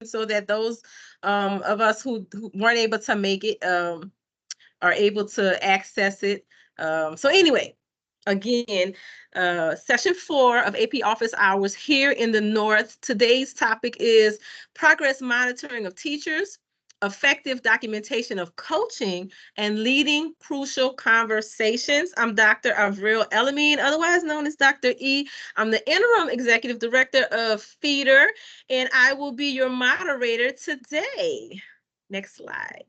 so that those of us who weren't able to make it are able to access it. So anyway, again, session 4 of AP office hours here in the North. Today's topic is progress monitoring of teachers, effective documentation of coaching, and leading crucial conversations. I'm Dr. Avril El-Amin, otherwise known as Dr. E. I'm the interim executive director of FEDER, and I will be your moderator today. Next slide.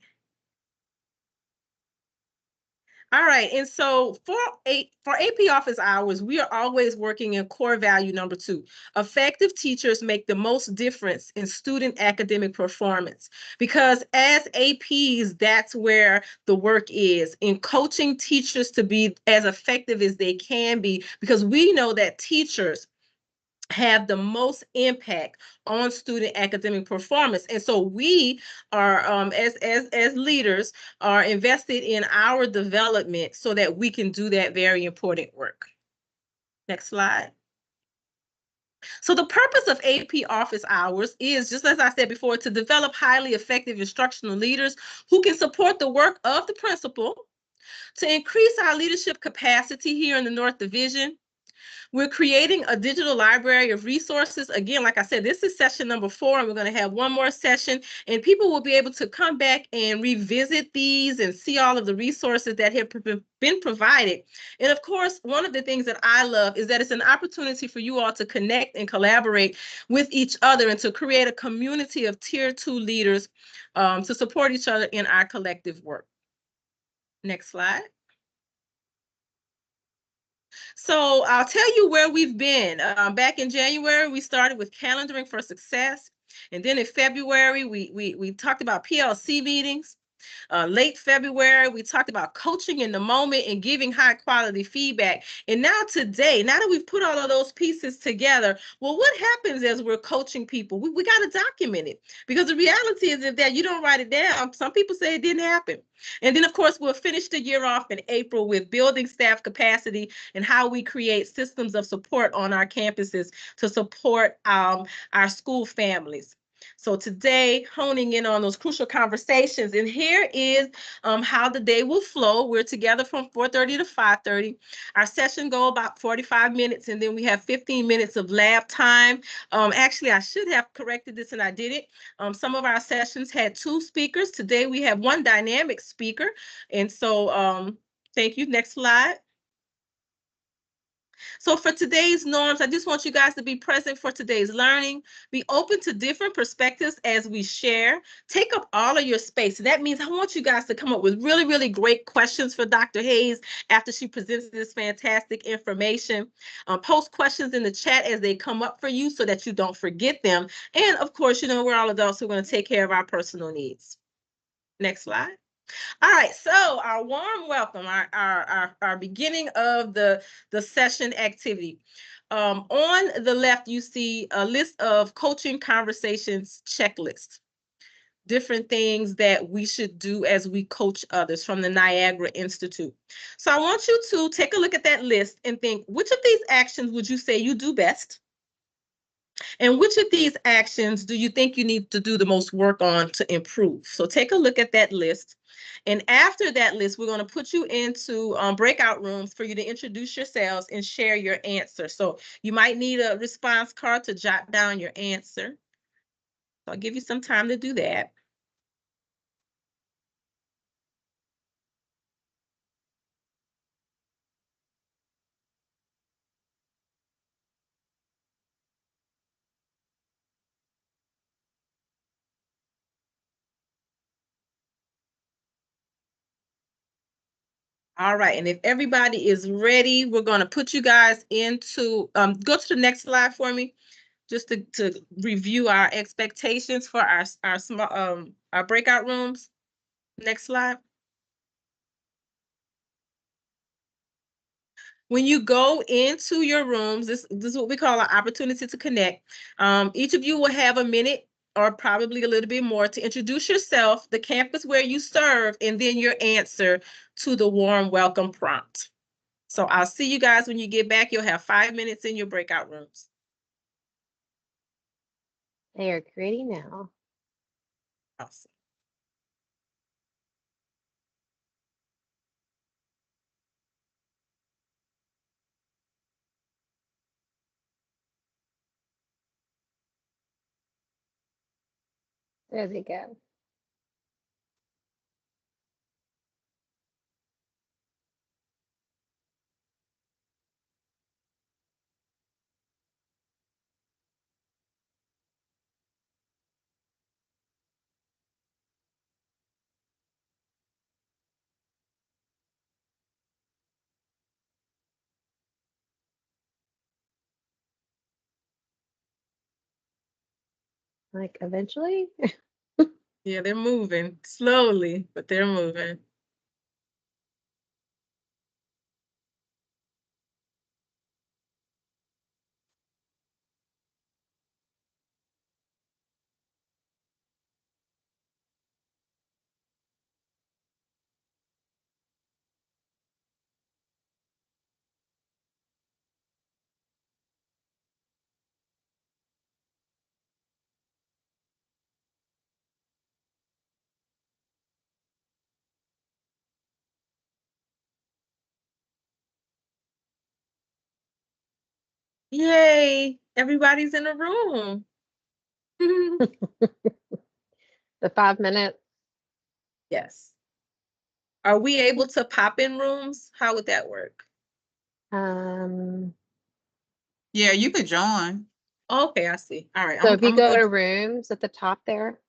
All right, and so for AP office hours, we are always working in core value number 2. Effective teachers make the most difference in student academic performance, because as APs, that's where the work is, in coaching teachers to be as effective as they can be, because we know that teachers have the most impact on student academic performance. And so we are, as leaders, are invested in our development so that we can do that very important work. Next slide. So the purpose of AP office hours is, just as I said before, to develop highly effective instructional leaders who can support the work of the principal, to increase our leadership capacity here in the North Division. We're creating a digital library of resources. Again, like I said, this is session number 4, and we're going to have one more session, and people will be able to come back and revisit these and see all of the resources that have been provided. And of course, one of the things that I love is that it's an opportunity for you all to connect and collaborate with each other and to create a community of Tier 2 leaders to support each other in our collective work. Next slide. So I'll tell you where we've been. Back in January, we started with calendaring for success. And then in February, we talked about PLC meetings. Late February, we talked about coaching in the moment and giving high quality feedback. And now today, now that we've put all of those pieces together, well, what happens as we're coaching people? We got to document it, because the reality is that you don't write it down. Some people say it didn't happen. And then, of course, we'll finish the year off in April with building staff capacity and how we create systems of support on our campuses to support our school families. So today, honing in on those crucial conversations, and here is how the day will flow. We're together from 4:30 to 5:30. Our session go about 45 minutes, and then we have 15 minutes of lab time. Actually, I should have corrected this, and I didn't. Some of our sessions had 2 speakers. Today, we have 1 dynamic speaker, and so thank you. Next slide. So for today's norms, I just want you guys to be present for today's learning, be open to different perspectives as we share, take up all of your space. That means I want you guys to come up with really, really great questions for Dr. Hayes after she presents this fantastic information. Post questions in the chat as they come up for you so that you don't forget them. And of course, you know, we're all adults who are going to take care of our personal needs. Next slide. All right, so our warm welcome, our beginning of the session activity. On the left, you see a list of coaching conversations checklist, different things that we should do as we coach others from the Niagara Institute. So I want you to take a look at that list and think, which of these actions would you say you do best? And which of these actions do you think you need to do the most work on to improve? So take a look at that list. And after that list, we're going to put you into breakout rooms for you to introduce yourselves and share your answer. So you might need a response card to jot down your answer. So I'll give you some time to do that. All right, and if everybody is ready, we're going to put you guys into, go to the next slide for me, just to review our expectations for our small our breakout rooms. Next slide. When you go into your rooms, this is what we call an opportunity to connect. Each of you will have a minute or probably a little bit more to introduce yourself, the campus where you serve, and then your answer to the warm welcome prompt. So I'll see you guys when you get back. You'll have 5 minutes in your breakout rooms. They are creating now. Awesome. There they go. Like eventually. Yeah, they're moving slowly, but they're moving. Yay! Everybody's in the room. The 5 minutes. Yes. Are we able to pop in rooms? How would that work? Yeah, you could join. Okay, I see. All right. So if you I'm go gonna to rooms at the top there.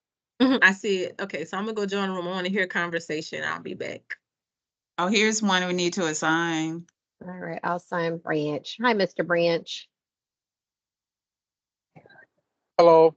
I see it. Okay, so I'm gonna go join a room. I want to hear a conversation. I'll be back. Oh, here's one we need to assign. All right, I'll sign Branch. Hi, Mr. Branch. Hello.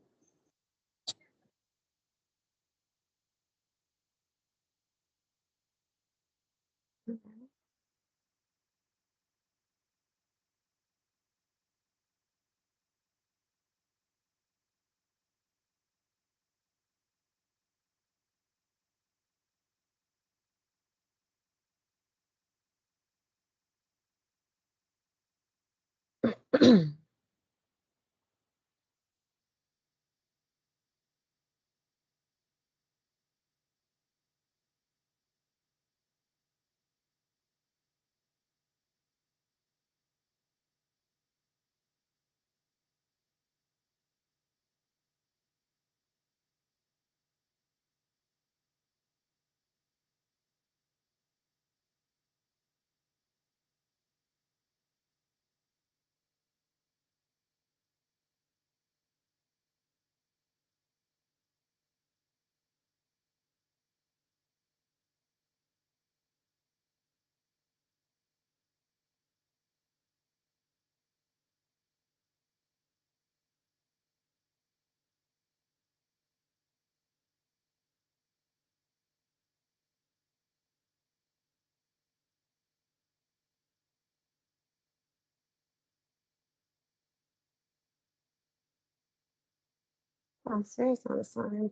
Oh, Sarah's not assigned.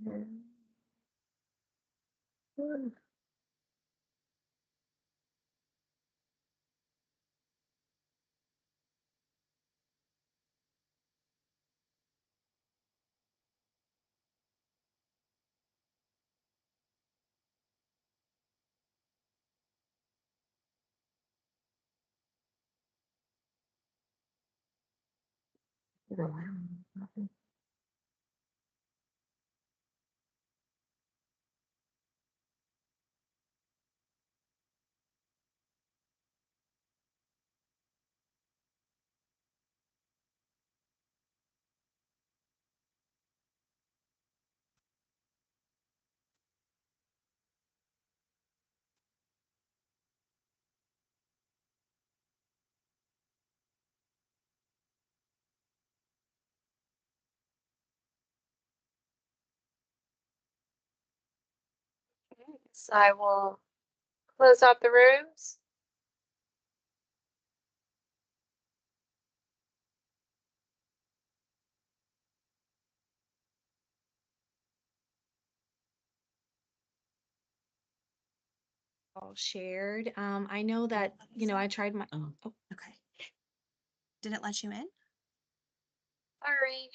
Oh, wow. Okay, so I will close out the rooms. All shared. I know that, I tried my, Oh. oh, Okay. Did it let you in? Sorry.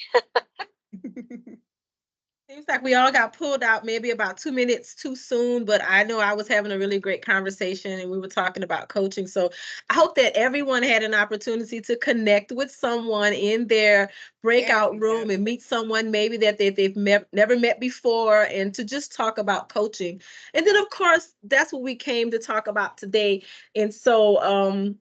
Seems like we all got pulled out maybe about 2 minutes too soon, but I know I was having a really great conversation and we were talking about coaching. So I hope that everyone had an opportunity to connect with someone in their breakout room and meet someone maybe that never met before, and to just talk about coaching. And then, of course, that's what we came to talk about today. And so,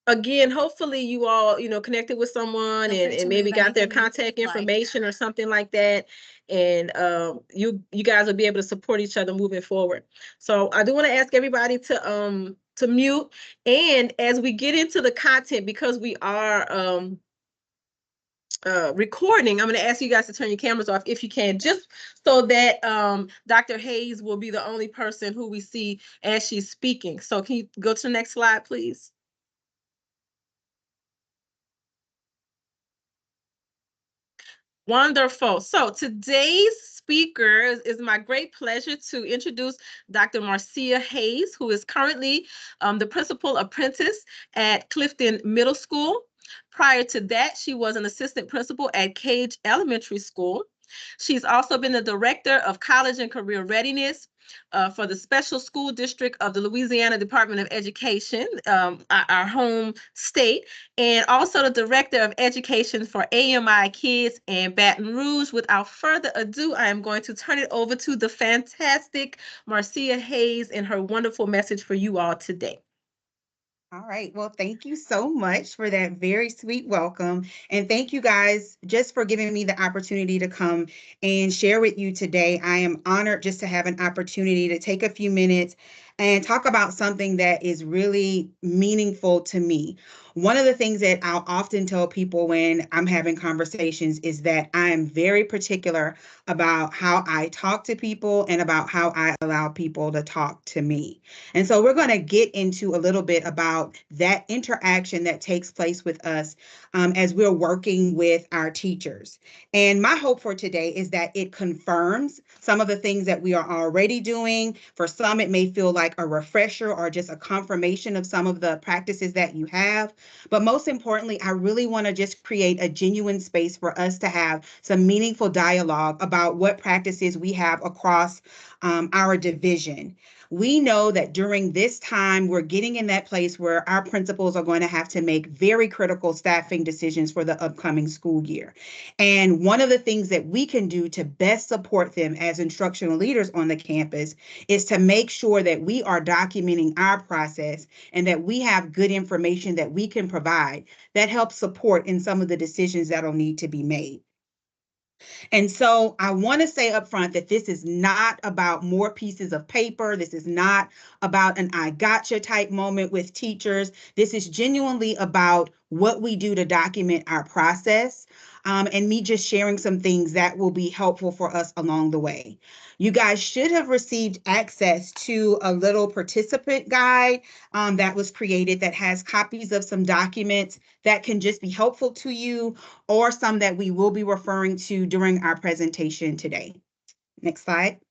again, hopefully you all, connected with someone and maybe got their contact information or something like that. And you guys will be able to support each other moving forward. So I do want to ask everybody to mute. And as we get into the content, because we are recording, I'm going to ask you guys to turn your cameras off if you can, just so that Dr. Hayes will be the only person who we see as she's speaking. So can you go to the next slide, please? Wonderful. So today's speaker is my great pleasure to introduce Dr. Marcia Hayes, who is currently the principal apprentice at Clifton Middle School. Prior to that, she was an assistant principal at Cage Elementary School. She's also been the director of college and career readiness for the Special School District of the Louisiana Department of Education, our home state, and also the Director of Education for AMI Kids in Baton Rouge. Without further ado, I am going to turn it over to the fantastic Marcia Hayes and her wonderful message for you all today. All right. Well, thank you so much for that very sweet welcome. And thank you guys just for giving me the opportunity to come and share with you today. I am honored just to have an opportunity to take a few minutes and talk about something that is really meaningful to me. One of the things that I'll often tell people when I'm having conversations is that I am very particular about how I talk to people and about how I allow people to talk to me. And so we're going to get into a little bit about that interaction that takes place with us as we're working with our teachers. And my hope for today is that it confirms some of the things that we are already doing. For some, it may feel like a refresher or just a confirmation of some of the practices that you have. But most importantly, I really want to just create a genuine space for us to have some meaningful dialogue about what practices we have across our division. We know that during this time, we're getting in that place where our principals are going to have to make very critical staffing decisions for the upcoming school year. And one of the things that we can do to best support them as instructional leaders on the campus is to make sure that we are documenting our process and that we have good information that we can provide that helps support in some of the decisions that'll need to be made. And so I want to say up front that this is not about more pieces of paper. This is not about an I gotcha type moment with teachers. This is genuinely about what we do to document our process, and me just sharing some things that will be helpful for us along the way. You guys should have received access to a little participant guide that was created that has copies of some documents that can just be helpful to you, or some that we will be referring to during our presentation today. Next slide.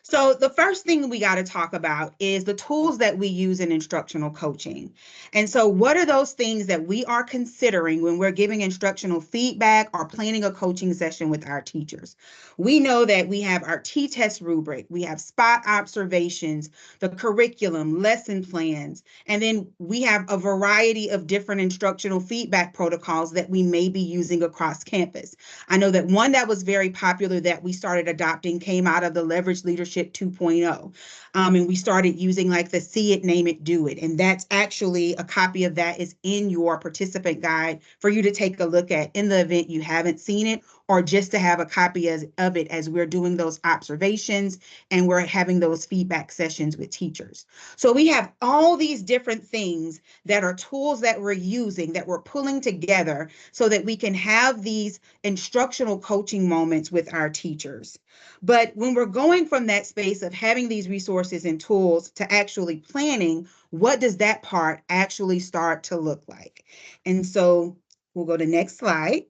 So the first thing we got to talk about is the tools that we use in instructional coaching. And so what are those things that we are considering when we're giving instructional feedback or planning a coaching session with our teachers? We know that we have our T-test rubric, we have spot observations, the curriculum, lesson plans, and then we have a variety of different instructional feedback protocols that we may be using across campus. I know that one that was very popular that we started adopting came out of the Leverage Leadership 2.0. And we started using like the See It, Name It, Do It. And that's actually a copy of that is in your participant guide for you to take a look at in the event you haven't seen it, or just to have a copy of it as we're doing those observations and we're having those feedback sessions with teachers. So we have all these different things that are tools that we're using, that we're pulling together so that we can have these instructional coaching moments with our teachers. But when we're going from that space of having these resources and tools to actually planning, what does that part actually start to look like? And so we'll go to next slide,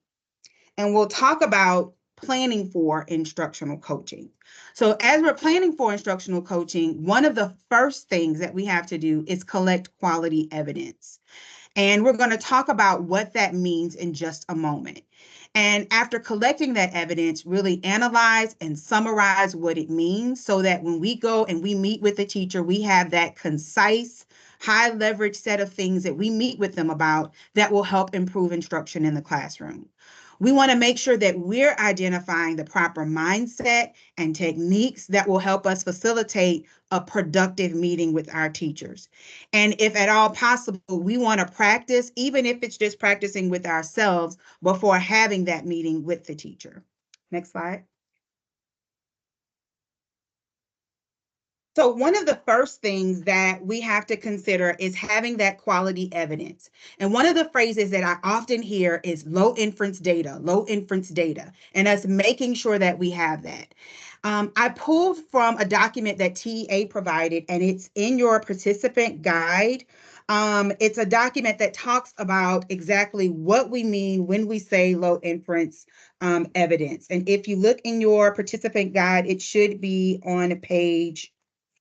and we'll talk about planning for instructional coaching. So as we're planning for instructional coaching, one of the first things that we have to do is collect quality evidence. And we're going to talk about what that means in just a moment. And after collecting that evidence, really analyze and summarize what it means so that when we go and we meet with the teacher, we have that concise, high leverage set of things that we meet with them about that will help improve instruction in the classroom. We want to make sure that we're identifying the proper mindset and techniques that will help us facilitate a productive meeting with our teachers. And if at all possible, we want to practice, even if it's just practicing with ourselves before having that meeting with the teacher. Next slide. So one of the first things that we have to consider is having that quality evidence. And one of the phrases that I often hear is low inference data, and us making sure that we have that. I pulled from a document that TEA provided, and it's in your participant guide. It's a document that talks about exactly what we mean when we say low inference evidence. And if you look in your participant guide, it should be on page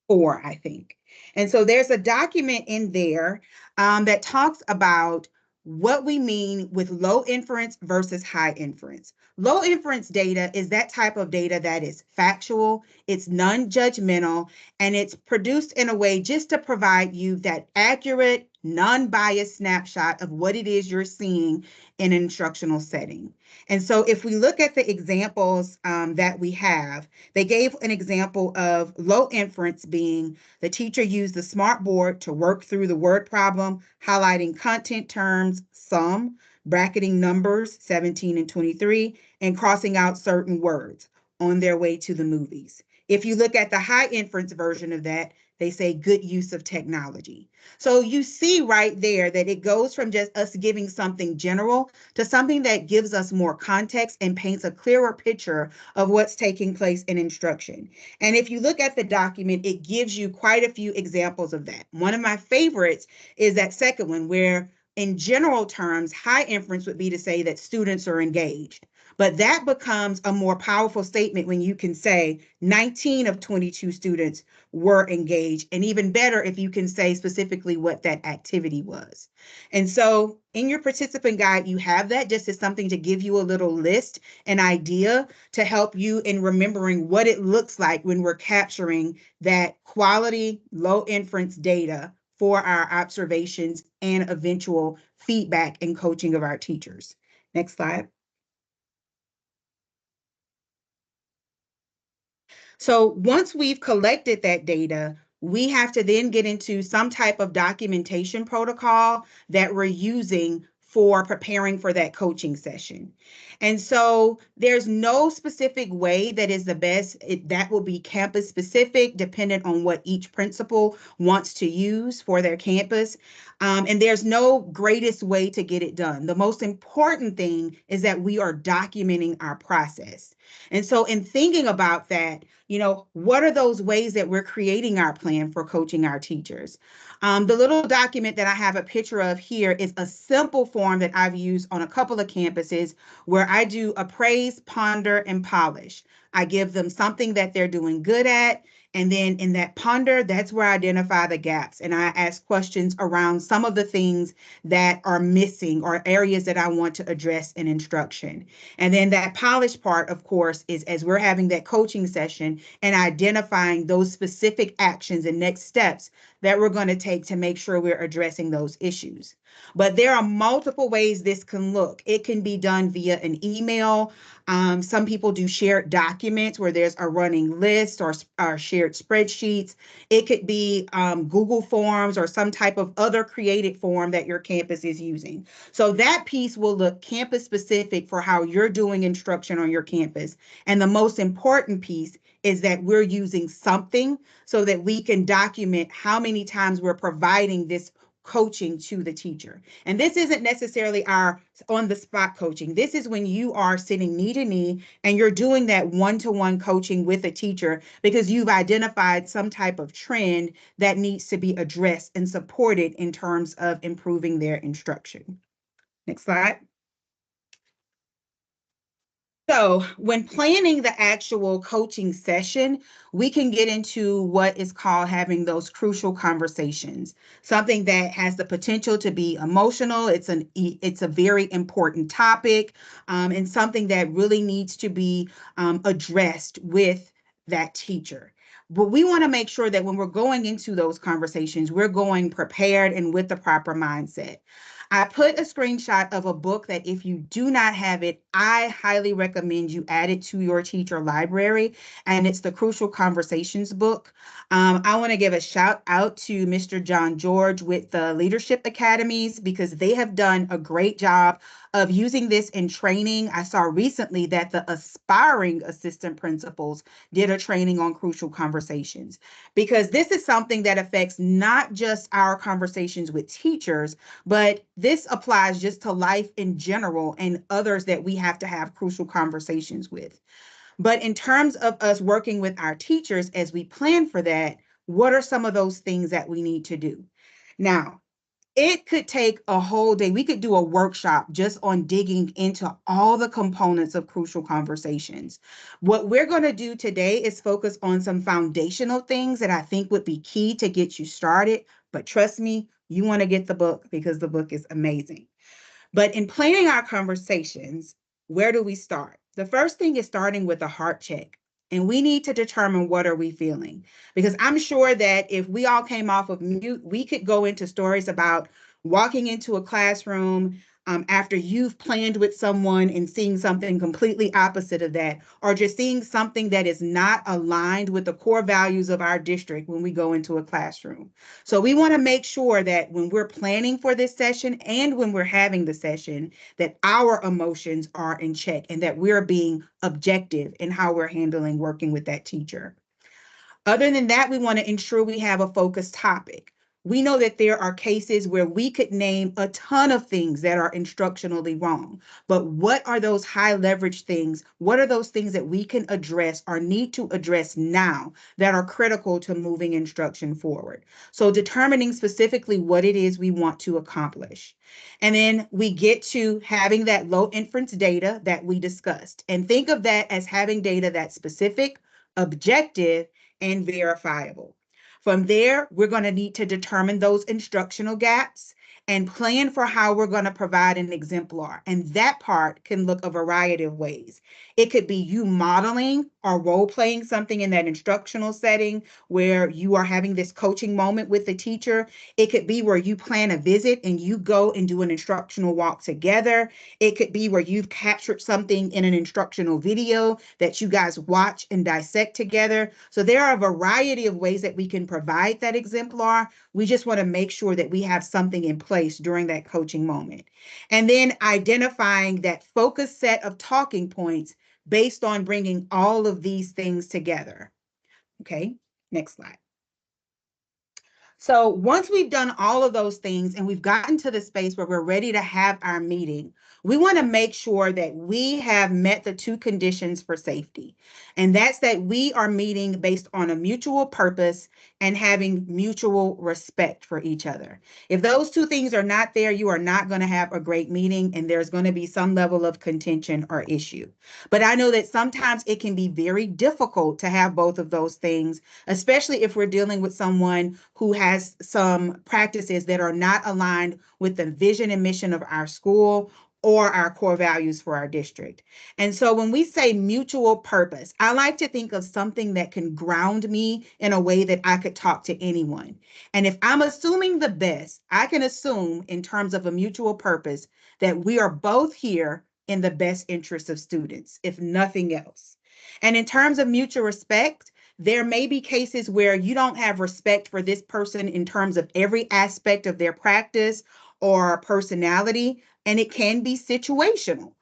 4, I think. And so there's a document in there that talks about what we mean with low inference versus high inference. Low inference data is that type of data that is factual, it's non-judgmental, and it's produced in a way just to provide you that accurate, non-biased snapshot of what it is you're seeing in an instructional setting. And so if we look at the examples that we have, they gave an example of low inference being the teacher used the smart board to work through the word problem, highlighting content terms, some, bracketing numbers 17 and 23, and crossing out certain words on their way to the movies. If you look at the high inference version of that, they say good use of technology. So you see right there that it goes from just us giving something general to something that gives us more context and paints a clearer picture of what's taking place in instruction. And if you look at the document, it gives you quite a few examples of that. One of my favorites is that second one, where in general terms, high inference would be to say that students are engaged. But that becomes a more powerful statement when you can say 19 of 22 students were engaged, and even better if you can say specifically what that activity was. And so in your participant guide, you have that just as something to give you a little list, an idea to help you in remembering what it looks like when we're capturing that quality low inference data for our observations and eventual feedback and coaching of our teachers. Next slide. So once we've collected that data, we have to then get into some type of documentation protocol that we're using for preparing for that coaching session. And so there's no specific way that is the best. That will be campus specific, dependent on what each principal wants to use for their campus. And there's no greatest way to get it done. The most important thing is that we are documenting our process. And so in thinking about that, what are those ways that we're creating our plan for coaching our teachers? The little document that I have a picture of here is a simple form that I've used on a couple of campuses where I do appraise, ponder, and polish. I give them something that they're doing good at. And then in that ponder, that's where I identify the gaps. And I ask questions around some of the things that are missing or areas that I want to address in instruction. And then that polish part, of course, is as we're having that coaching session and identifying those specific actions and next steps that we're going to take to make sure we're addressing those issues. But there are multiple ways this can look. It can be done via an email. Some people do shared documents where there's a running list or shared spreadsheets. It could be Google Forms or some type of other created form that your campus is using. So that piece will look campus specific for how you're doing instruction on your campus. And the most important piece is that we're using something so that we can document how many times we're providing this coaching to the teacher. And this isn't necessarily our on-the-spot coaching. This is when you are sitting knee to knee and you're doing that one-to-one coaching with a teacher because you've identified some type of trend that needs to be addressed and supported in terms of improving their instruction. Next slide. So when planning the actual coaching session, we can get into what is called having those crucial conversations, something that has the potential to be emotional. It's a very important topic, and something that really needs to be addressed with that teacher. But we want to make sure that when we're going into those conversations, we're going prepared and with the proper mindset. I put a screenshot of a book that if you do not have it, I highly recommend you add it to your teacher library, and it's the Crucial Conversations book. I want to give a shout out to Mr. John George with the Leadership Academies because they have done a great job of using this in training. I saw recently that the aspiring assistant principals did a training on crucial conversations because this is something that affects not just our conversations with teachers, but this applies just to life in general and others that we have to have crucial conversations with. But in terms of us working with our teachers as we plan for that, what are some of those things that we need to do? Now, it could take a whole day. We could do a workshop just on digging into all the components of crucial conversations. What we're going to do today is focus on some foundational things that I think would be key to get you started. But trust me, you want to get the book because the book is amazing. But in planning our conversations, where do we start? The first thing is starting with a heart check. And we need to determine what are we feeling. Because I'm sure that if we all came off of mute, we could go into stories about walking into a classroom after you've planned with someone and seeing something completely opposite of that, or just seeing something that is not aligned with the core values of our district when we go into a classroom. So we want to make sure that when we're planning for this session and when we're having the session, that our emotions are in check and that we're being objective in how we're handling working with that teacher. Other than that, we want to ensure we have a focused topic. We know that there are cases where we could name a ton of things that are instructionally wrong, but what are those high leverage things? What are those things that we can address or need to address now that are critical to moving instruction forward? So determining specifically what it is we want to accomplish. And then we get to having that low inference data that we discussed. And think of that as having data that's specific, objective, and verifiable. From there, we're going to need to determine those instructional gaps and plan for how we're going to provide an exemplar. And that part can look a variety of ways. It could be you modeling or role playing something in that instructional setting where you are having this coaching moment with the teacher. It could be where you plan a visit and you go and do an instructional walk together. It could be where you've captured something in an instructional video that you guys watch and dissect together. So there are a variety of ways that we can provide that exemplar. We just want to make sure that we have something in place during that coaching moment. And then identifying that focused set of talking points based on bringing all of these things together. Okay, next slide. So once we've done all of those things and we've gotten to the space where we're ready to have our meeting, we want to make sure that we have met the two conditions for safety. And that's that we are meeting based on a mutual purpose and having mutual respect for each other. If those two things are not there, you are not going to have a great meeting and there's going to be some level of contention or issue. But I know that sometimes it can be very difficult to have both of those things, especially if we're dealing with someone who has some practices that are not aligned with the vision and mission of our school or our core values for our district. And so when we say mutual purpose, I like to think of something that can ground me in a way that I could talk to anyone. And if I'm assuming the best, I can assume in terms of a mutual purpose that we are both here in the best interest of students, if nothing else. And in terms of mutual respect, there may be cases where you don't have respect for this person in terms of every aspect of their practice or personality, and it can be situational.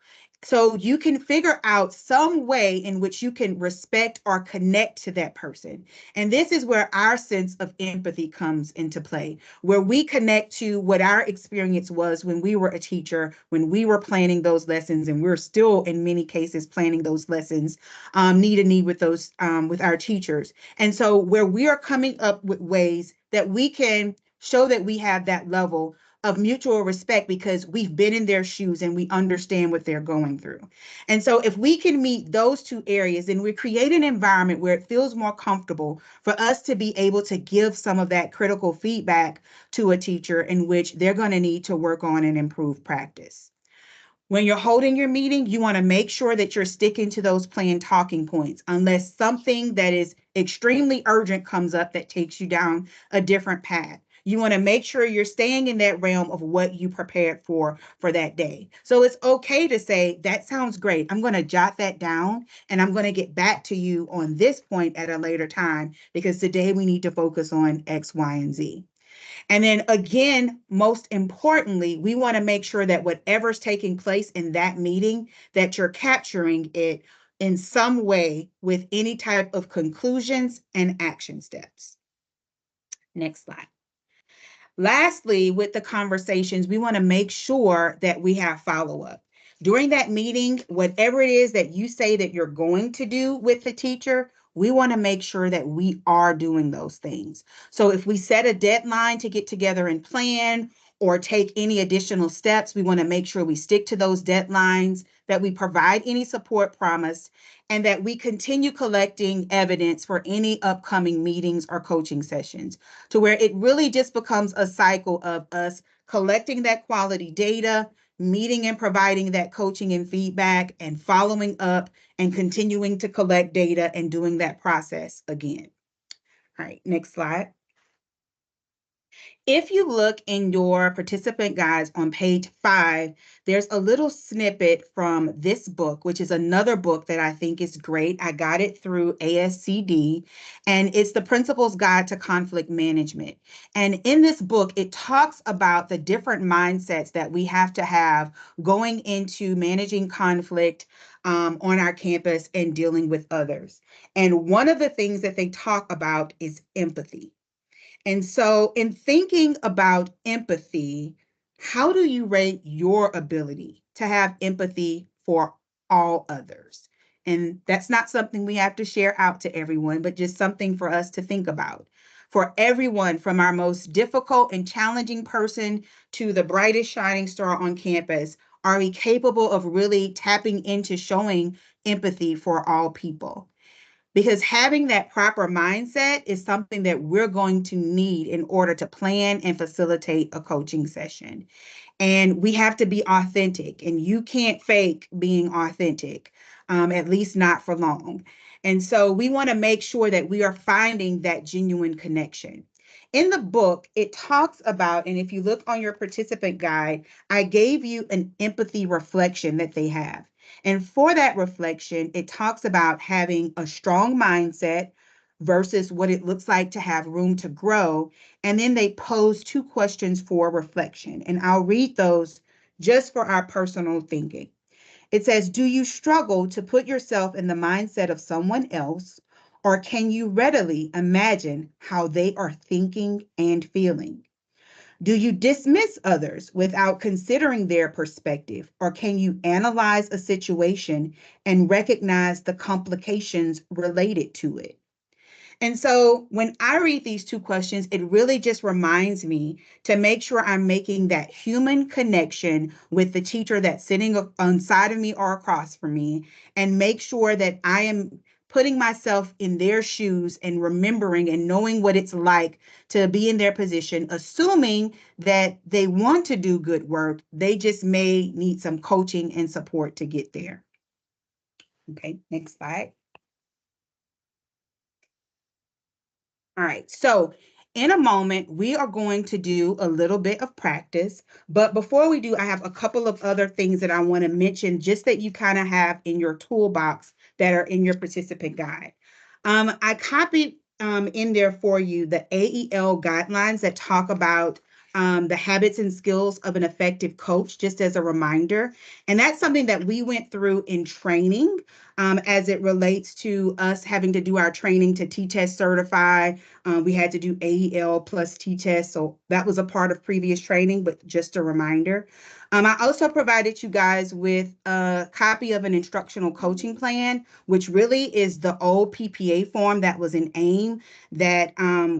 So you can figure out some way in which you can respect or connect to that person. And this is where our sense of empathy comes into play, where we connect to what our experience was when we were a teacher, when we were planning those lessons, and we're still in many cases planning those lessons, knee to knee with those with our teachers. And so where we are coming up with ways that we can show that we have that level of mutual respect because we've been in their shoes and we understand what they're going through. And so if we can meet those two areas, then we create an environment where it feels more comfortable for us to be able to give some of that critical feedback to a teacher in which they're going to need to work on and improve practice. When you're holding your meeting, you want to make sure that you're sticking to those planned talking points, unless something that is extremely urgent comes up that takes you down a different path. You want to make sure you're staying in that realm of what you prepared for that day. So it's okay to say, that sounds great. I'm going to jot that down and I'm going to get back to you on this point at a later time because today we need to focus on X, Y, and Z. And then again, most importantly, we want to make sure that whatever's taking place in that meeting, that you're capturing it in some way with any type of conclusions and action steps. Next slide. Lastly, with the conversations, we want to make sure that we have follow-up. During that meeting, whatever it is that you say that you're going to do with the teacher, we want to make sure that we are doing those things. So if we set a deadline to get together and plan or take any additional steps, we want to make sure we stick to those deadlines, that we provide any support promised, and that we continue collecting evidence for any upcoming meetings or coaching sessions, to where it really just becomes a cycle of us collecting that quality data, meeting and providing that coaching and feedback, and following up and continuing to collect data and doing that process again. All right, next slide. If you look in your participant guides on page 5, there's a little snippet from this book, which is another book that I think is great. I got it through ASCD, and it's the Principal's Guide to Conflict Management. And in this book, it talks about the different mindsets that we have to have going into managing conflict on our campus and dealing with others. And one of the things that they talk about is empathy. And so, in thinking about empathy, how do you rate your ability to have empathy for all others? And that's not something we have to share out to everyone, but just something for us to think about. For everyone, from our most difficult and challenging person to the brightest shining star on campus, are we capable of really tapping into showing empathy for all people? Because having that proper mindset is something that we're going to need in order to plan and facilitate a coaching session. And we have to be authentic, and you can't fake being authentic, at least not for long. And so we want to make sure that we are finding that genuine connection. In the book, it talks about, and if you look on your participant guide, I gave you an empathy reflection that they have. And for that reflection, it talks about having a strong mindset versus what it looks like to have room to grow. And then they pose 2 questions for reflection. And I'll read those just for our personal thinking. It says, do you struggle to put yourself in the mindset of someone else, or can you readily imagine how they are thinking and feeling? Do you dismiss others without considering their perspective, or can you analyze a situation and recognize the complications related to it? And so when I read these 2 questions, it really just reminds me to make sure I'm making that human connection with the teacher that's sitting on side of me or across from me, and make sure that I am putting myself in their shoes and remembering and knowing what it's like to be in their position, assuming that they want to do good work. They just may need some coaching and support to get there. Okay, next slide. All right, so in a moment, we are going to do a little bit of practice. But before we do, I have a couple of other things that I want to mention, just that you kind of have in your toolbox that are in your participant guide. I copied in there for you the AEL guidelines that talk about the habits and skills of an effective coach, just as a reminder. And that's something that we went through in training as it relates to us having to do our training to T-test certify. We had to do AEL plus T-test, so that was a part of previous training, but just a reminder. I also provided you guys with a copy of an instructional coaching plan, which really is the old PPA form that was in AIM that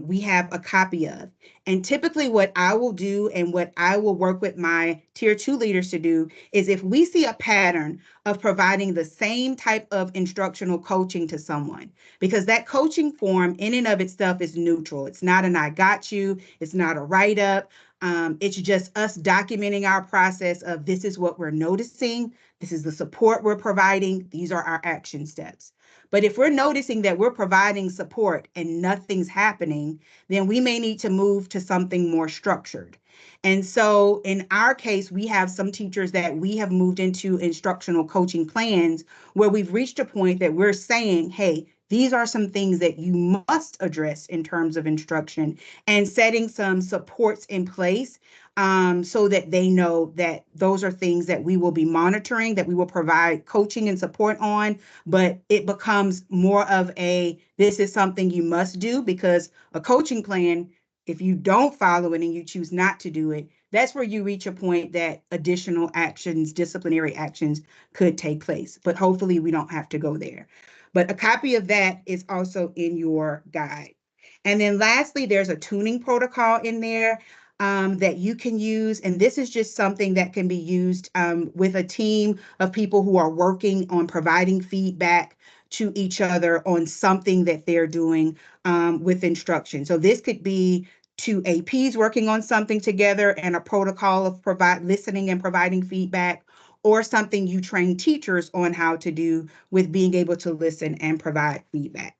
we have a copy of. And typically what I will do and what I will work with my tier 2 leaders to do is if we see a pattern of providing the same type of instructional coaching to someone, because that coaching form in and of itself is neutral. It's not an I got you, it's not a write-up. It's just us documenting our process of this is what we're noticing, this is the support we're providing, these are our action steps. But if we're noticing that we're providing support and nothing's happening, then we may need to move to something more structured. And so in our case, we have some teachers that we have moved into instructional coaching plans where we've reached a point that we're saying, hey, these are some things that you must address in terms of instruction, and setting some supports in place so that they know that those are things that we will be monitoring, that we will provide coaching and support on, but it becomes more of a, this is something you must do, because a coaching plan, if you don't follow it and you choose not to do it, that's where you reach a point that additional actions, disciplinary actions could take place. But hopefully we don't have to go there. But a copy of that is also in your guide. And then lastly, there's a tuning protocol in there that you can use. And this is just something that can be used with a team of people who are working on providing feedback to each other on something that they're doing with instruction. So this could be two APs working on something together and a protocol of listening and providing feedback, or something you train teachers on how to do with being able to listen and provide feedback.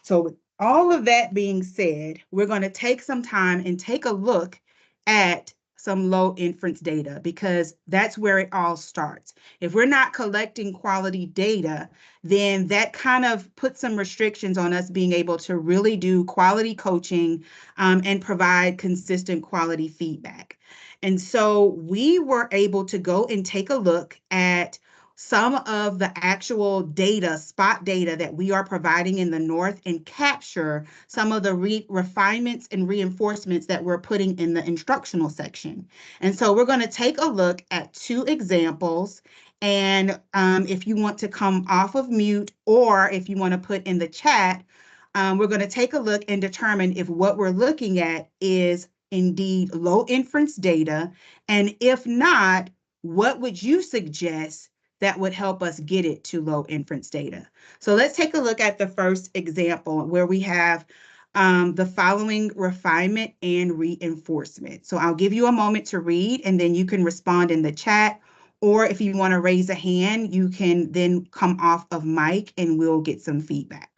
So with all of that being said, we're going to take some time and take a look at some low inference data, because that's where it all starts. If we're not collecting quality data, then that kind of puts some restrictions on us being able to really do quality coaching and provide consistent quality feedback. And so we were able to go and take a look at some of the actual data, spot data that we are providing in the North, and capture some of the refinements and reinforcements that we're putting in the instructional section. And so we're going to take a look at two examples. And if you want to come off of mute, or if you want to put in the chat, we're going to take a look and determine if what we're looking at is indeed low inference data. And if not, what would you suggest that would help us get it to low inference data? So let's take a look at the first example where we have the following refinement and reinforcement. So I'll give you a moment to read, and then you can respond in the chat. Or if you want to raise a hand, you can then come off of mic and we'll get some feedback.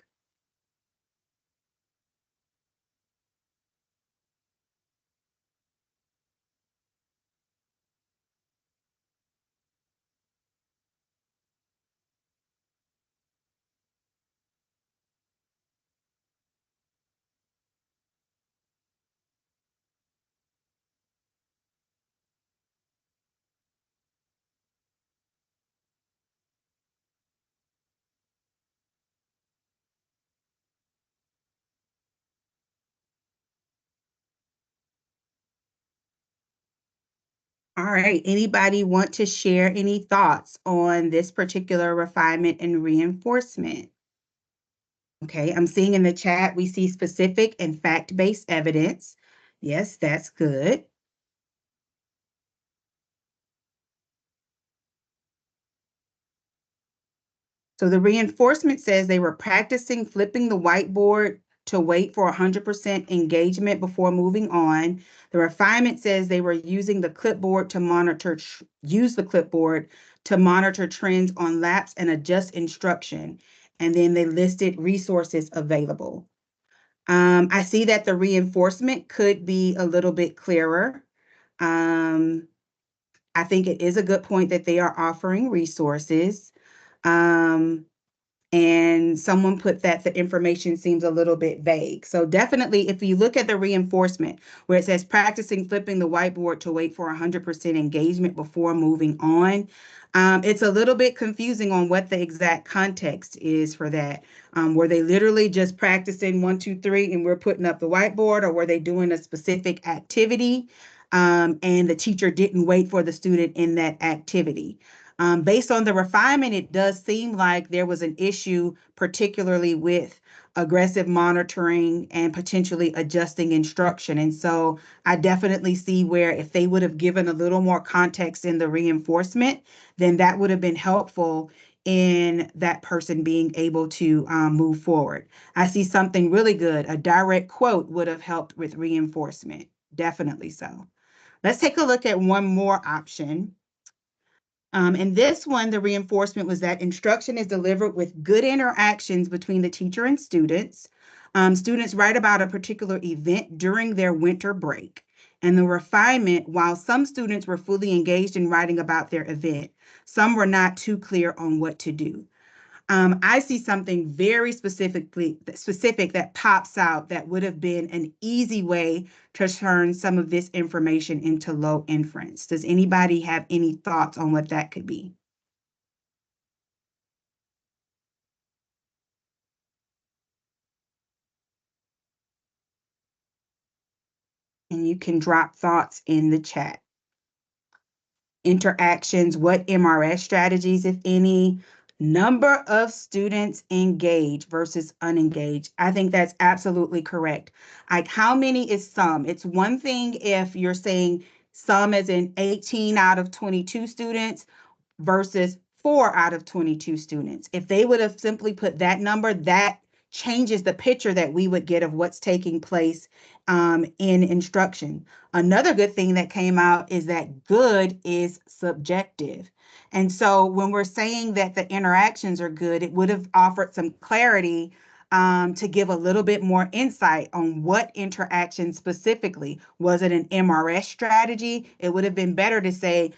All right, anybody want to share any thoughts on this particular refinement and reinforcement? Okay, I'm seeing in the chat, we see specific and fact-based evidence. Yes, that's good. So the reinforcement says they were practicing flipping the whiteboard to wait for 100% engagement before moving on. The refinement says they were using the clipboard to use the clipboard to monitor trends on laps and adjust instruction. And then they listed resources available. I see that the reinforcement could be a little bit clearer. I think it is a good point that they are offering resources. And someone put that the information seems a little bit vague. So definitely, if you look at the reinforcement where it says practicing flipping the whiteboard to wait for 100% engagement before moving on, it's a little bit confusing on what the exact context is for that. Were they literally just practicing 1, 2, 3, and we're putting up the whiteboard, or were they doing a specific activity? And the teacher didn't wait for the student in that activity. Based on the refinement, it does seem like there was an issue, particularly with aggressive monitoring and potentially adjusting instruction. And so I definitely see where if they would have given a little more context in the reinforcement, then that would have been helpful in that person being able to move forward. I see something really good. A direct quote would have helped with reinforcement. Definitely so. Let's take a look at one more option. And this one, the reinforcement was that instruction is delivered with good interactions between the teacher and students. Students write about a particular event during their winter break. And the refinement, while some students were fully engaged in writing about their event, some were not too clear on what to do. I see something very specific that pops out that would have been an easy way to turn some of this information into low inference. Does anybody have any thoughts on what that could be? And you can drop thoughts in the chat. Interactions, what MRS strategies, if any, number of students engaged versus unengaged. I think that's absolutely correct. Like, how many is some? It's one thing if you're saying some as in 18 out of 22 students versus 4 out of 22 students. If they would have simply put that number, that changes the picture that we would get of what's taking place in instruction. Another good thing that came out is that good is subjective. And so when we're saying that the interactions are good, it would have offered some clarity to give a little bit more insight on what interaction specifically. Was it an MRS strategy? It would have been better to say,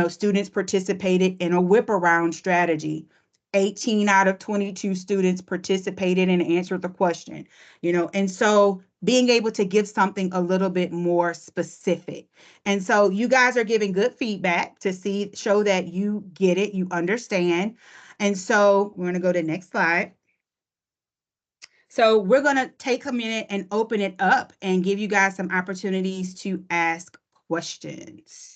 students participated in a whip around strategy. 18 out of 22 students participated and answered the question, and so being able to give something a little bit more specific. And so you guys are giving good feedback to show that you get it, you understand. And so we're going to go to the next slide. So we're going to take a minute and open it up and give you guys some opportunities to ask questions.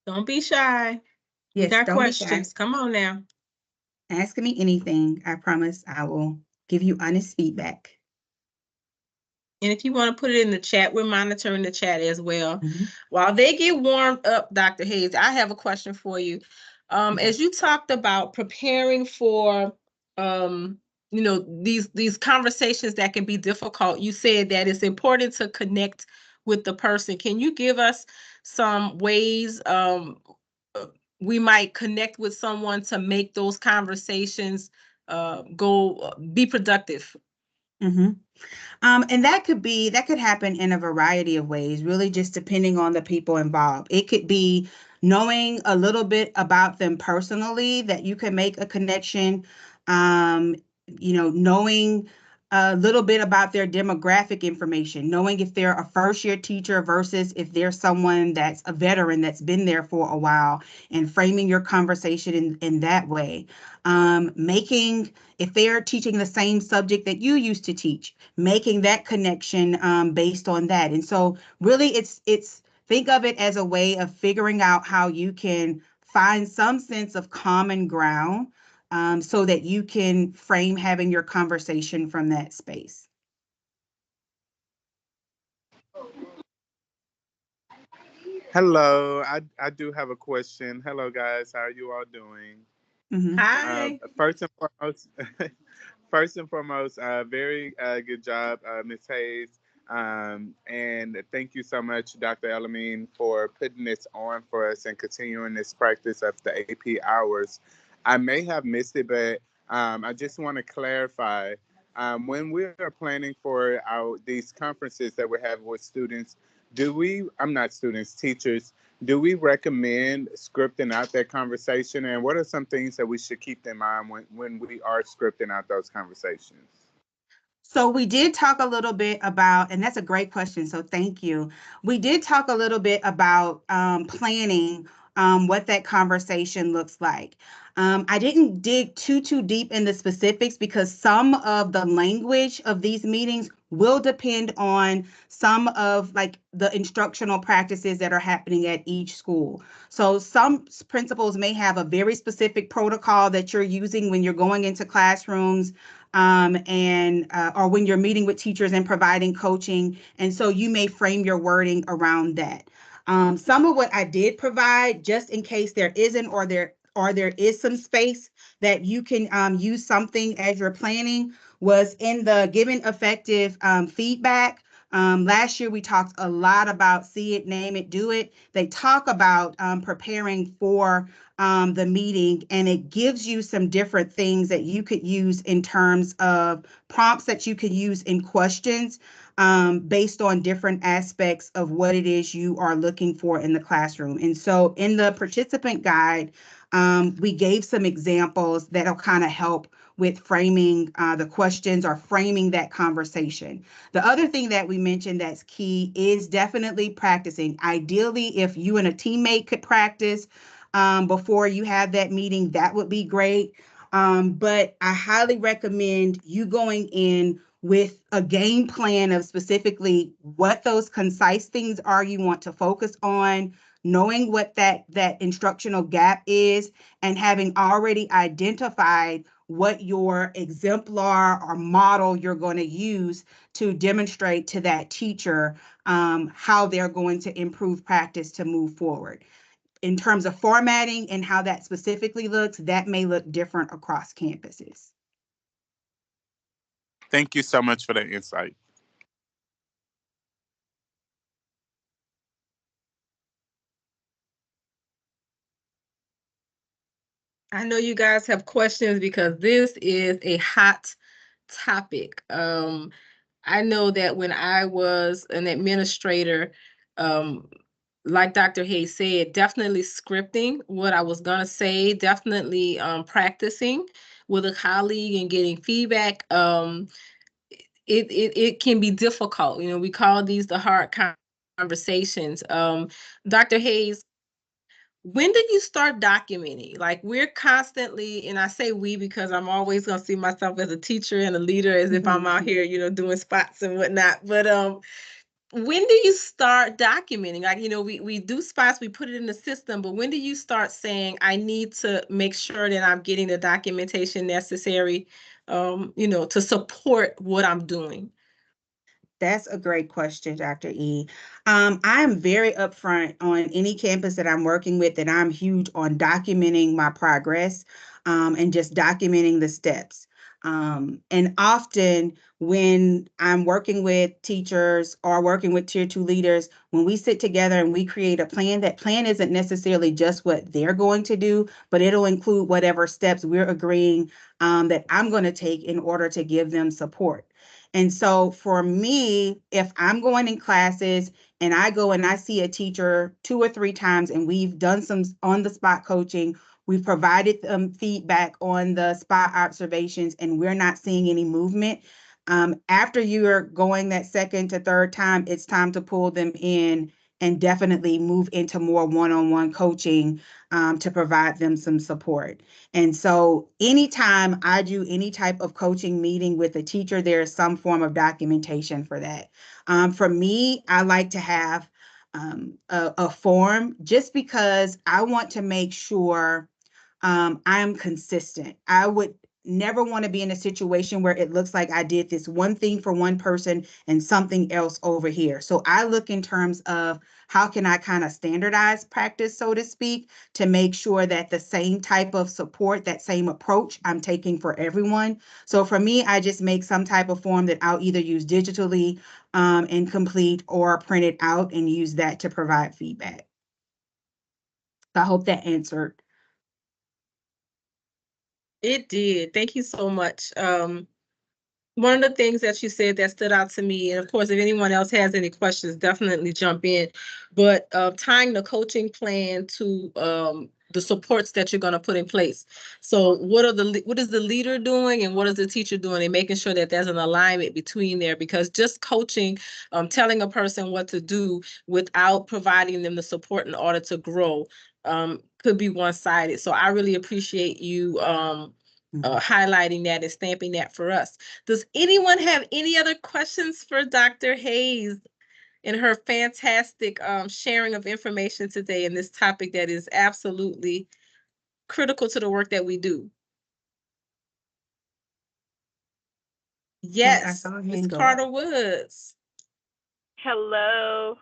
Don't be shy. We Yes, got don't be shy. questions. Come on now. Ask me anything. I promise I will give you honest feedback. And if you want to put it in the chat, we're monitoring the chat as well. Mhm. While they get warmed up, Dr. Hayes, I have a question for you. Okay. As you talked about preparing for these conversations that can be difficult, you said that it's important to connect with the person. Can you give us some ways we might connect with someone to make those conversations be productive? Mm-hmm. And that could happen in a variety of ways, really just depending on the people involved. It could be knowing a little bit about them personally that you can make a connection, knowing a little bit about their demographic information, knowing if they're a first-year teacher versus if they're someone that's a veteran that's been there for a while, and framing your conversation in that way. Making, if they're teaching the same subject that you used to teach, making that connection based on that. And so really it's think of it as a way of figuring out how you can find some sense of common ground so that you can frame having your conversation from that space. Hello, I do have a question. Hello, guys. How are you all doing? Mm-hmm. Hi. First and foremost, very good job, Ms. Hayes. And thank you so much, Dr. El-Amin, for putting this on for us and continuing this practice of the AP hours. I may have missed it, but I just want to clarify. When we are planning for these conferences that we have with students, I'm not students, teachers, do we recommend scripting out that conversation? And what are some things that we should keep in mind when we are scripting out those conversations? So we did talk a little bit about, and that's a great question, so thank you. We did talk a little bit about planning what that conversation looks like. I didn't dig too deep in the specifics because some of the language of these meetings will depend on some of like the instructional practices that are happening at each school. So some principals may have a very specific protocol that you're using when you're going into classrooms, and or when you're meeting with teachers and providing coaching. And so you may frame your wording around that. Some of what I did provide, just in case there isn't or there is some space that you can use something as you're planning, was in the giving effective feedback. Last year, we talked a lot about see it, name it, do it. They talk about preparing for the meeting, and it gives you some different things that you could use in terms of prompts that you could use in questions based on different aspects of what it is you are looking for in the classroom. And so in the participant guide, we gave some examples that'll kind of help with framing the questions or framing that conversation. The other thing that we mentioned that's key is definitely practicing. Ideally, if you and a teammate could practice before you have that meeting, that would be great. But I highly recommend you going in with a game plan of specifically what those concise things are you want to focus on, knowing what that instructional gap is, and having already identified what your exemplar or model you're going to use to demonstrate to that teacher how they're going to improve practice to move forward. In terms of formatting and how that specifically looks, that may look different across campuses. Thank you so much for that insight. I know you guys have questions because this is a hot topic. I know that when I was an administrator, um, like Dr. Hayes said, definitely scripting what I was gonna say, definitely practicing with a colleague and getting feedback. It can be difficult. You know, we call these the hard conversations. Dr. Hayes, when did you start documenting? Like we're constantly, and I say we because I'm always gonna see myself as a teacher and a leader as if I'm out here, you know, doing spots and whatnot. But when do you start documenting? Like, you know, we do spots, we put it in the system, but when do you start saying, I need to make sure that I'm getting the documentation necessary, you know, to support what I'm doing? That's a great question, Dr. E. I'm very upfront on any campus that I'm working with, and I'm huge on documenting my progress and just documenting the steps. And often when I'm working with teachers or working with tier two leaders, when we sit together and we create a plan, that plan isn't necessarily just what they're going to do, but it'll include whatever steps we're agreeing that I'm going to take in order to give them support. And so for me, if I'm going in classes and I go and I see a teacher 2 or 3 times and we've done some on the spot coaching, we've provided them feedback on the spot observations, and we're not seeing any movement. After you're going that second to third time, it's time to pull them in and definitely move into more one-on-one coaching to provide them some support. And so anytime I do any type of coaching meeting with a teacher, there is some form of documentation for that. For me, I like to have a form just because I want to make sure I'm consistent. I would never want to be in a situation where it looks like I did this one thing for one person and something else over here. So I look in terms of how can I kind of standardize practice, so to speak, to make sure that the same type of support, that same approach I'm taking for everyone. So for me, I just make some type of form that I'll either use digitally and complete or print it out and use that to provide feedback. So I hope that answered. It did. Thank you so much. one of the things that you said that stood out to me, and of course, if anyone else has any questions, definitely jump in. But tying the coaching plan to the supports that you're going to put in place. So, what is the leader doing, and what is the teacher doing, and making sure that there's an alignment between there? Because just coaching, telling a person what to do without providing them the support in order to grow, could be one-sided. So, I really appreciate you highlighting that and stamping that for us. Does anyone have any other questions for Dr. Hayes in her fantastic sharing of information today in this topic that is absolutely critical to the work that we do? Yes, saw a Ms. hand go Carter up. Woods. Hello.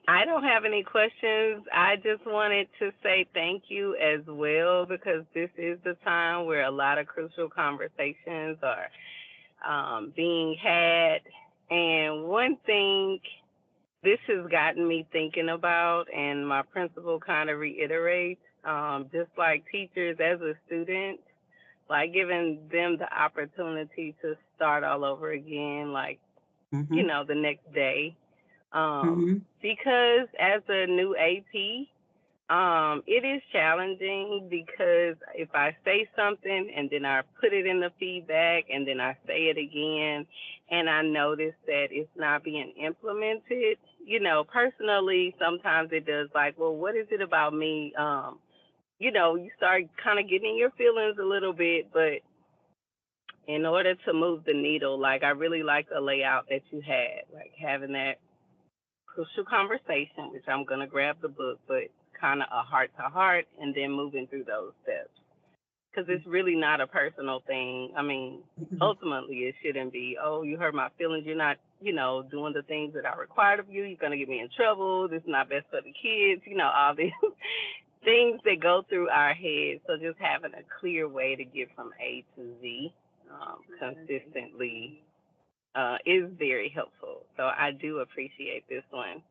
I don't have any questions. I just wanted to say thank you as well, because this is the time where a lot of crucial conversations are being had. And one thing this has gotten me thinking about, and my principal kind of reiterates, just like teachers as a student, like giving them the opportunity to start all over again, like, Mm-hmm. you know, the next day. Mm-hmm. Because as a new AP, it is challenging, because if I say something and then I put it in the feedback and then I say it again and I notice that it's not being implemented, you know, personally, sometimes it does, like, well, what is it about me? You know, you start kind of getting in your feelings a little bit, but in order to move the needle, like, I really like the layout that you had, like having that crucial conversation, which I'm going to grab the book, but kind of a heart to heart, and then moving through those steps. Because it's really not a personal thing. I mean, ultimately, it shouldn't be, oh, you hurt my feelings. You're not, you know, doing the things that are required of you. You're going to get me in trouble. This is not best for the kids. You know, all these things that go through our heads. So just having a clear way to get from A to Z consistently is very helpful. So I do appreciate this one.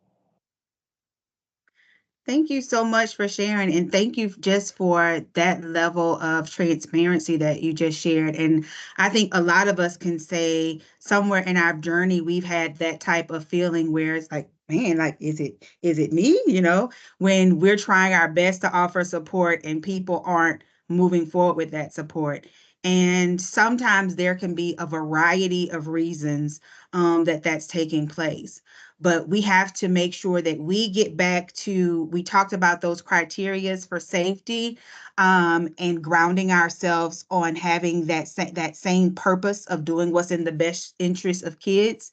Thank you so much for sharing, and thank you just for that level of transparency that you just shared. And I think a lot of us can say somewhere in our journey we've had that type of feeling where it's like, man, like, is it me? You know, when we're trying our best to offer support and people aren't moving forward with that support. And sometimes there can be a variety of reasons that's taking place. But we have to make sure that we get back to, we talked about those criterias for safety, and grounding ourselves on having that same purpose of doing what's in the best interest of kids,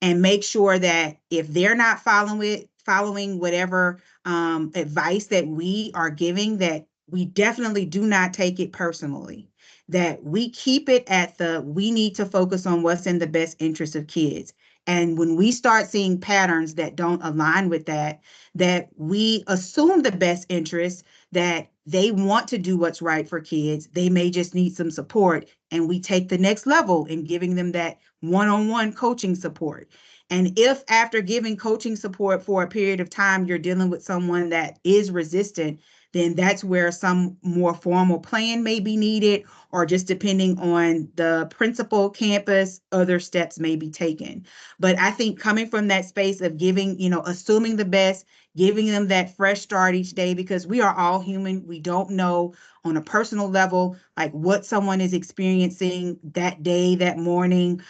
and make sure that if they're not following whatever advice that we are giving, that we definitely do not take it personally, that we keep it at we need to focus on what's in the best interest of kids. And when we start seeing patterns that don't align with that we assume the best interest, that they want to do what's right for kids, they may just need some support, and we take the next level in giving them that one-on-one coaching support. And if after giving coaching support for a period of time, you're dealing with someone that is resistant, then that's where some more formal plan may be needed, or just depending on the principal, campus, other steps may be taken. But I think coming from that space of giving, assuming the best, giving them that fresh start each day, because we are all human. We don't know on a personal level, like what someone is experiencing that day, that morning,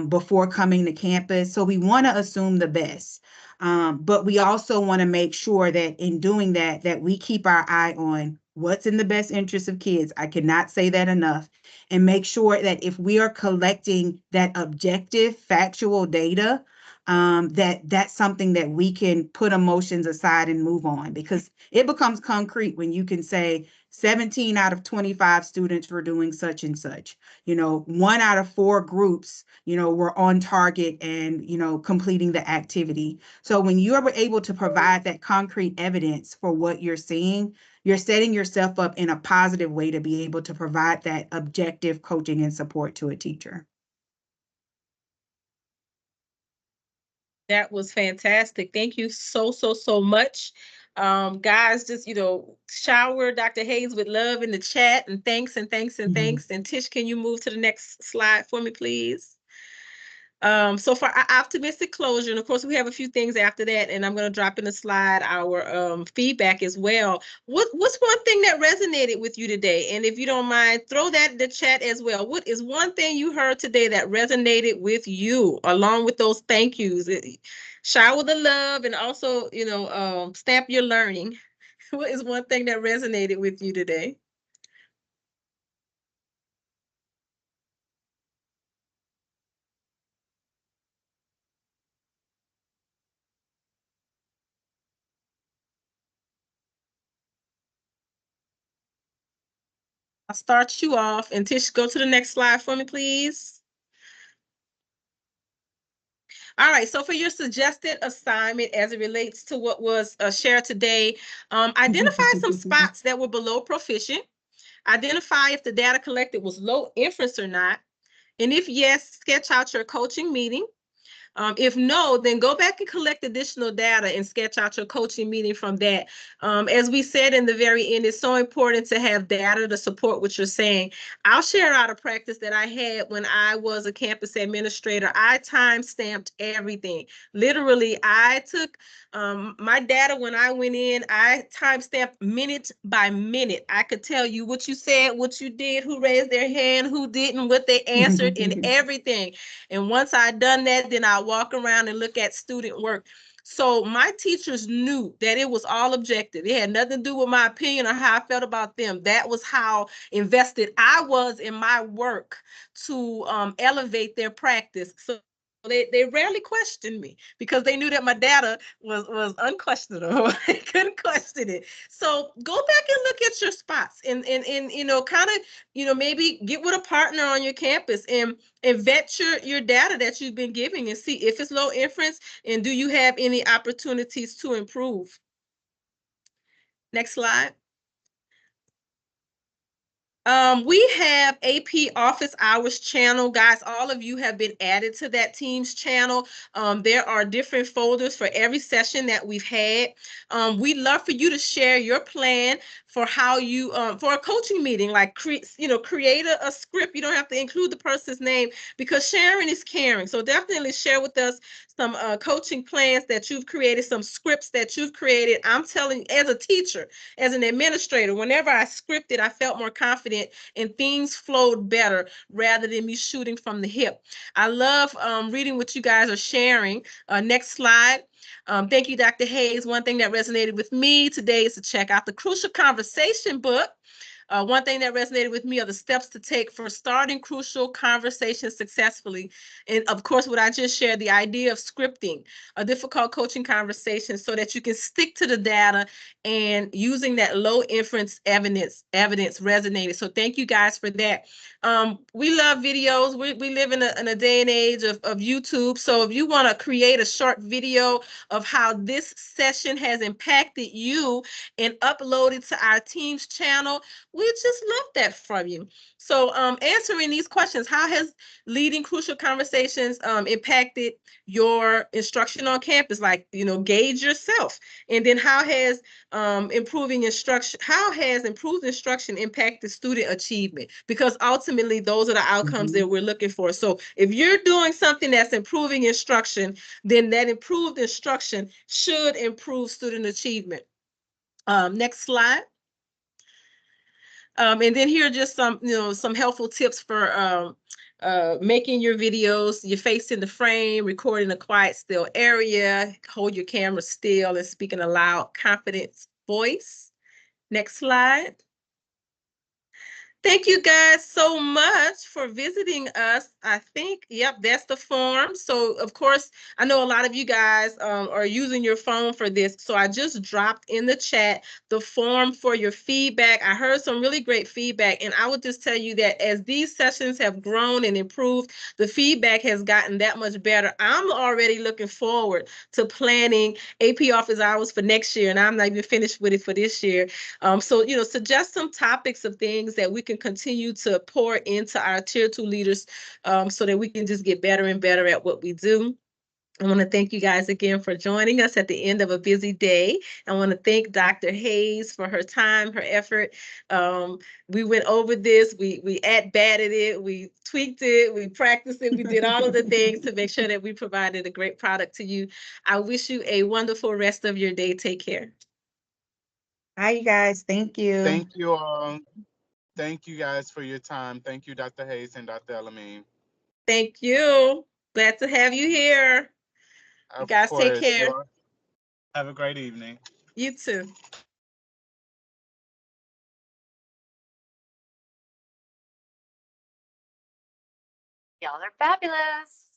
before coming to campus. So we want to assume the best. But we also want to make sure that in doing that we keep our eye on what's in the best interest of kids. I cannot say that enough. And make sure that if we are collecting that objective, factual data, that's something that we can put emotions aside and move on, because it becomes concrete when you can say 17 out of 25 students were doing such and such. 1 out of 4 groups, were on target and, completing the activity. So when you are able to provide that concrete evidence for what you're seeing, you're setting yourself up in a positive way to be able to provide that objective coaching and support to a teacher. That was fantastic. Thank you so, so, so much. Guys, just, shower Dr. Hayes with love in the chat, and thanks and thanks and thanks. And Tish, can you move to the next slide for me, please? So for our optimistic closure, and of course we have a few things after that, and I'm going to drop in the slide our feedback as well. What's one thing that resonated with you today? And if you don't mind, throw that in the chat as well. What is one thing you heard today that resonated with you, along with those thank yous? Shower the love, and also, stamp your learning. What is one thing that resonated with you today? I'll start you off, and Tish, go to the next slide for me, please. All right, so for your suggested assignment as it relates to what was shared today, identify some spots that were below proficient, identify if the data collected was low inference or not, and if yes, sketch out your coaching meeting. If no, then go back and collect additional data and sketch out your coaching meeting from that. As we said in the very end, it's so important to have data to support what you're saying. I'll share out a practice that I had when I was a campus administrator. I time-stamped everything. Literally, I took my data when I went in, I time-stamped minute by minute. I could tell you what you said, what you did, who raised their hand, who didn't, what they answered, and everything. And once I done that, then I walk around and look at student work. So my teachers knew that it was all objective. It had nothing to do with my opinion or how I felt about them. That was how invested I was in my work to elevate their practice. So they rarely questioned me because they knew that my data was unquestionable. They couldn't question it. So go back and look at your spots and kind of maybe get with a partner on your campus and vet your data that you've been giving and see if it's low inference and do you have any opportunities to improve. Next slide. We have AP office hours channel. Guys, all of you have been added to that Teams channel. There are different folders for every session that we've had. We'd love for you to share your plan for how you, for a coaching meeting, like, create a script. You don't have to include the person's name because sharing is caring. So definitely share with us some coaching plans that you've created, some scripts that you've created. I'm telling you, as a teacher, as an administrator, whenever I scripted, I felt more confident and things flowed better rather than me shooting from the hip. I love reading what you guys are sharing. Next slide. Thank you, Dr. Hayes. One thing that resonated with me today is to check out the Crucial Conversation book. One thing that resonated with me are the steps to take for starting crucial conversations successfully. And of course, what I just shared, the idea of scripting a difficult coaching conversation so that you can stick to the data and using that low inference evidence resonated. So thank you guys for that. We love videos. We live in a day and age of YouTube. So if you want to create a short video of how this session has impacted you and upload it to our Teams channel, we just love that from you. So answering these questions, how has leading crucial conversations impacted your instruction on campus? Like, gauge yourself. And then how has improved instruction impacted student achievement? Because ultimately, those are the outcomes that we're looking for. So if you're doing something that's improving instruction, then that improved instruction should improve student achievement. Next slide. And then here are just some helpful tips for making your videos. You're facing the frame, recording a quiet, still area, hold your camera still and speak in a loud, confident voice. Next slide. Thank you guys so much for visiting us. I think, yep, that's the form. So, of course, I know a lot of you guys are using your phone for this. So I just dropped in the chat the form for your feedback. I heard some really great feedback. And I would just tell you that as these sessions have grown and improved, the feedback has gotten that much better. I'm already looking forward to planning AP office hours for next year. And I'm not even finished with it for this year. So, suggest some topics of things that we can continue to pour into our Tier 2 leaders so that we can just get better and better at what we do. I want to thank you guys again for joining us at the end of a busy day. I want to thank Dr. Hayes for her time, her effort. We went over this, we batted it, we tweaked it, we practiced it, we did all of the things to make sure that we provided a great product to you. I wish you a wonderful rest of your day. Take care. Bye, you guys. Thank you. Thank you all. Thank you guys for your time. Thank you, Dr. Hayes and Dr. El-Amin. Thank you. Glad to have you here. You Of guys take course. care. You all have a great evening. You too. Y'all are fabulous.